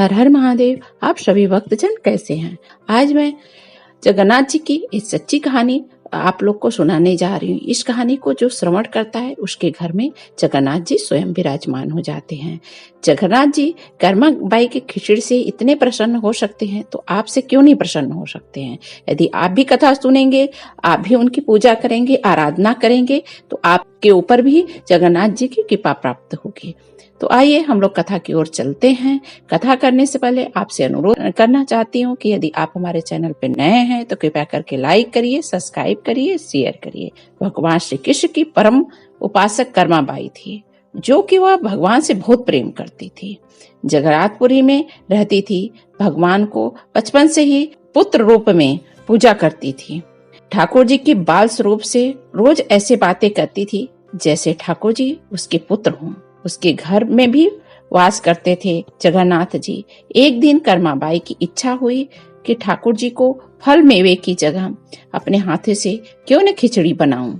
हर हर महादेव। आप सभी भक्तजन कैसे हैं? आज मैं जगन्नाथ जी की एक सच्ची कहानी आप लोग को सुनाने जा रही हूँ। इस कहानी को जो श्रवण करता है उसके घर में जगन्नाथ जी स्वयं विराजमान हो जाते हैं। जगन्नाथ जी कर्मा बाई की खिचड़ी से इतने प्रसन्न हो सकते हैं तो आपसे क्यों नहीं प्रसन्न हो सकते हैं? यदि आप भी कथा सुनेंगे, आप भी उनकी पूजा करेंगे, आराधना करेंगे तो आपके ऊपर भी जगन्नाथ जी की कृपा प्राप्त होगी। तो आइए हम लोग कथा की ओर चलते हैं। कथा करने से पहले आपसे अनुरोध करना चाहती हूँ कि यदि आप हमारे चैनल पे नए हैं तो कृपया करके लाइक करिए, सब्सक्राइब करिए, शेयर करिए। भगवान श्री कृष्ण की परम उपासक कर्मा बाई थी, जो कि वह भगवान से बहुत प्रेम करती थी। जगन्नाथपुरी में रहती थी। भगवान को बचपन से ही पुत्र रूप में पूजा करती थी। ठाकुर जी के बाल स्वरूप से रोज ऐसे बातें करती थी जैसे ठाकुर जी उसके पुत्र हों। उसके घर में भी वास करते थे जगन्नाथ जी। एक दिन कर्मा बाई की इच्छा हुई कि ठाकुर जी को फल मेवे की जगह अपने हाथों से क्यों न खिचड़ी बनाऊं।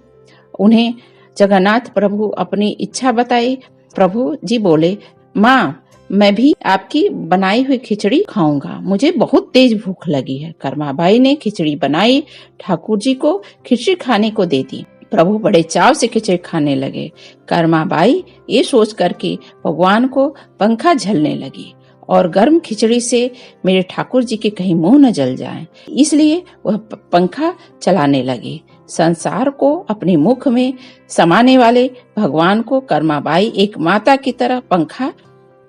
उन्हें जगन्नाथ प्रभु अपनी इच्छा बताई। प्रभु जी बोले, माँ मैं भी आपकी बनाई हुई खिचड़ी खाऊंगा, मुझे बहुत तेज भूख लगी है। कर्मा बाई ने खिचड़ी बनाई, ठाकुर जी को खिचड़ी खाने को दे दी। प्रभु बड़े चाव से खिचड़ी खाने लगे। कर्मा बाई ये सोच कर कि भगवान को पंखा झलने लगी और गर्म खिचड़ी से मेरे ठाकुर जी के कहीं मुंह न जल जाए, इसलिए वह पंखा चलाने लगी। संसार को अपने मुख में समाने वाले भगवान को कर्मा बाई एक माता की तरह पंखा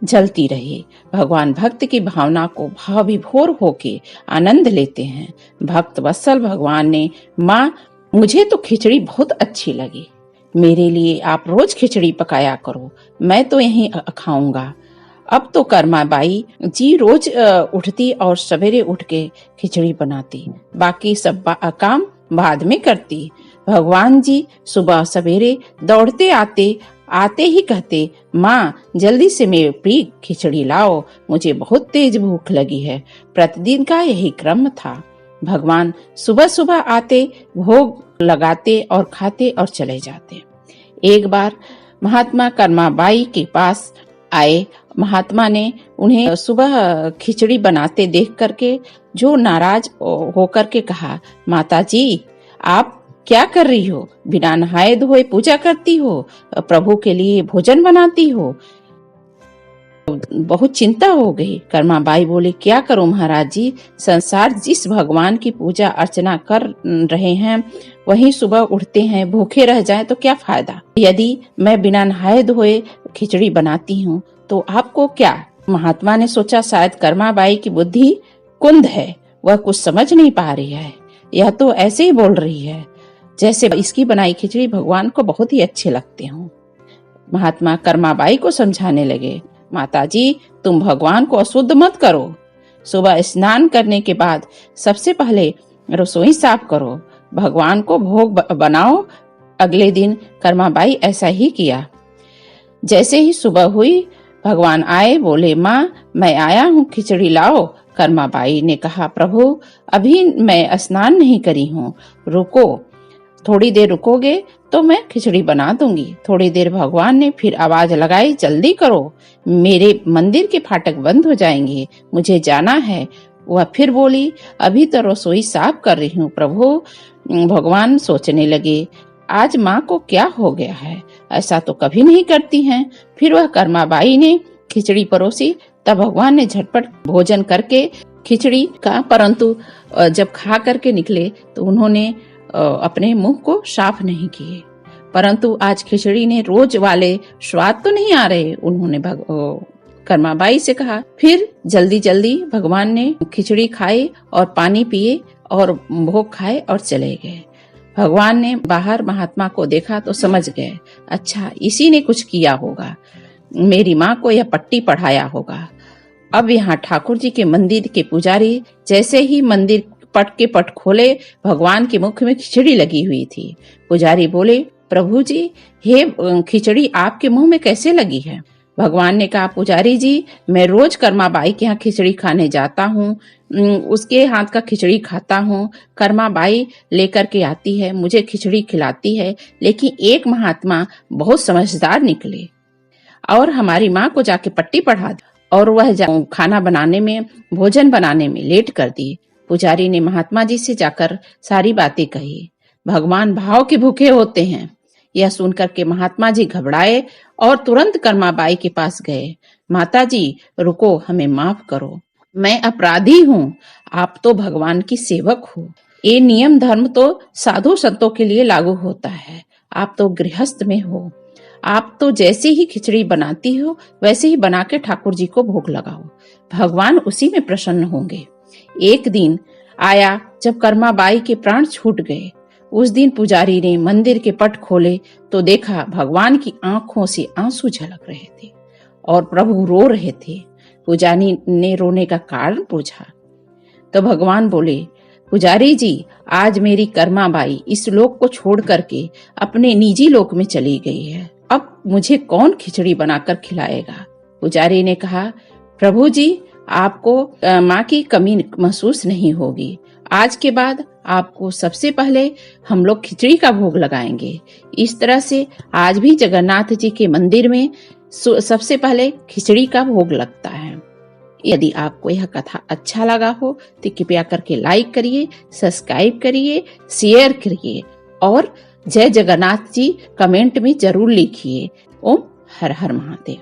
जलती रही। भगवान भक्त की भावना को भाव विभोर होके आनंद लेते हैं। भक्त वत्सल भगवान ने, माँ मुझे तो खिचड़ी बहुत अच्छी लगी, मेरे लिए आप रोज खिचड़ी पकाया करो, मैं तो यहीं खाऊंगा। अब तो कर्मा बाई जी रोज उठती और सवेरे उठ के खिचड़ी बनाती, बाकी सब काम बाद में करती। भगवान जी सुबह सवेरे दौड़ते आते ही कहते, माँ जल्दी से मेरे प्रिय खिचड़ी लाओ, मुझे बहुत तेज भूख लगी है। प्रतिदिन का यही क्रम था। भगवान सुबह सुबह आते, भोग लगाते और खाते और चले जाते। एक बार महात्मा कर्मा बाई के पास आए। महात्मा ने उन्हें सुबह खिचड़ी बनाते देख करके जो नाराज होकर के कहा, माता जी आप क्या कर रही हो? बिना नहाए धोए पूजा करती हो, प्रभु के लिए भोजन बनाती हो। बहुत चिंता हो गई। कर्मा बाई बोले, क्या करूं महाराज जी, संसार जिस भगवान की पूजा अर्चना कर रहे हैं वहीं सुबह उठते हैं, भूखे रह जाएं तो क्या फायदा। यदि मैं बिना नहाए धोए खिचड़ी बनाती हूँ तो आपको क्या? महात्मा ने सोचा शायद कर्मा बाई की बुद्धि कुंद है, वह कुछ समझ नहीं पा रही है, यह तो ऐसे ही बोल रही है जैसे इसकी बनाई खिचड़ी भगवान को बहुत ही अच्छे लगते हों। महात्मा कर्मा बाई को समझाने लगे, माता जी तुम भगवान को अशुद्ध मत करो। सुबह स्नान करने के बाद सबसे पहले रसोई साफ करो, भगवान को भोग बनाओ। अगले दिन कर्मा बाई ऐसा ही किया। जैसे ही सुबह हुई भगवान आए, बोले, माँ मैं आया हूँ, खिचड़ी लाओ। कर्मा बाई ने कहा, प्रभु अभी मैं स्नान नहीं करी हूँ, रुको, थोड़ी देर रुकोगे तो मैं खिचड़ी बना दूंगी। थोड़ी देर भगवान ने फिर आवाज लगाई, जल्दी करो, मेरे मंदिर के फाटक बंद हो जाएंगे, मुझे जाना है। वह फिर बोली, अभी तो रसोई साफ कर रही हूँ प्रभु। भगवान सोचने लगे, आज माँ को क्या हो गया है, ऐसा तो कभी नहीं करती हैं। फिर वह कर्मा बाई ने खिचड़ी परोसी, तब भगवान ने झटपट भोजन करके खिचड़ी का, परंतु जब खा करके निकले तो उन्होंने अपने मुंह को साफ नहीं किए। परंतु आज खिचड़ी ने रोज वाले स्वाद तो नहीं आ रहे, उन्होंने कर्मा बाई से कहा। फिर जल्दी जल्दी भगवान ने खिचड़ी खाई और पानी पिए और भोग खाए और चले गए। भगवान ने बाहर महात्मा को देखा तो समझ गए, अच्छा इसी ने कुछ किया होगा, मेरी माँ को यह पट्टी पढ़ाया होगा। अब यहाँ ठाकुर जी के मंदिर के पुजारी जैसे ही मंदिर पट के पट खोले, भगवान के मुख में खिचड़ी लगी हुई थी। पुजारी बोले, प्रभु जी हे खिचड़ी आपके मुंह में कैसे लगी है? भगवान ने कहा, पुजारी जी मैं रोज कर्मा बाई के यहाँ खिचड़ी खाने जाता हूँ, उसके हाथ का खिचड़ी खाता हूँ, कर्मा बाई लेकर के आती है, मुझे खिचड़ी खिलाती है, लेकिन एक महात्मा बहुत समझदार निकले और हमारी माँ को जाके पट्टी पढ़ा दी और वह खाना बनाने में, भोजन बनाने में लेट कर दिए। पुजारी ने महात्मा जी से जाकर सारी बातें कही। भगवान भाव के भूखे होते हैं। यह सुनकर के महात्मा जी घबराए और तुरंत कर्माबाई के पास गए। माता जी रुको, हमें माफ करो, मैं अपराधी हूँ, आप तो भगवान की सेवक हो। ये नियम धर्म तो साधु संतों के लिए लागू होता है, आप तो गृहस्थ में हो। आप तो जैसे ही खिचड़ी बनाती हो वैसे ही बना के ठाकुर जी को भोग लगाओ, भगवान उसी में प्रसन्न होंगे। एक दिन आया जब कर्माबाई के प्राण छूट गए। उस दिन पुजारी ने मंदिर के पट खोले तो देखा भगवान की आंखों से आंसू झलक रहे थे और प्रभु रो रहे थे। पुजारी ने रोने का कारण पूछा तो भगवान बोले, पुजारी जी, आज मेरी कर्माबाई इस लोक को छोड़ करके अपने निजी लोक में चली गई है, अब मुझे कौन खिचड़ी बनाकर खिलाएगा। पुजारी ने कहा, प्रभु जी, आपको माँ की कमी महसूस नहीं होगी। आज के बाद आपको सबसे पहले हम लोग खिचड़ी का भोग लगाएंगे। इस तरह से आज भी जगन्नाथ जी के मंदिर में सबसे पहले खिचड़ी का भोग लगता है। यदि आपको यह कथा अच्छा लगा हो तो कृपया करके लाइक करिए, सब्सक्राइब करिए, शेयर करिए और जय जगन्नाथ जी कमेंट में जरूर लिखिए। ओम हर हर महादेव।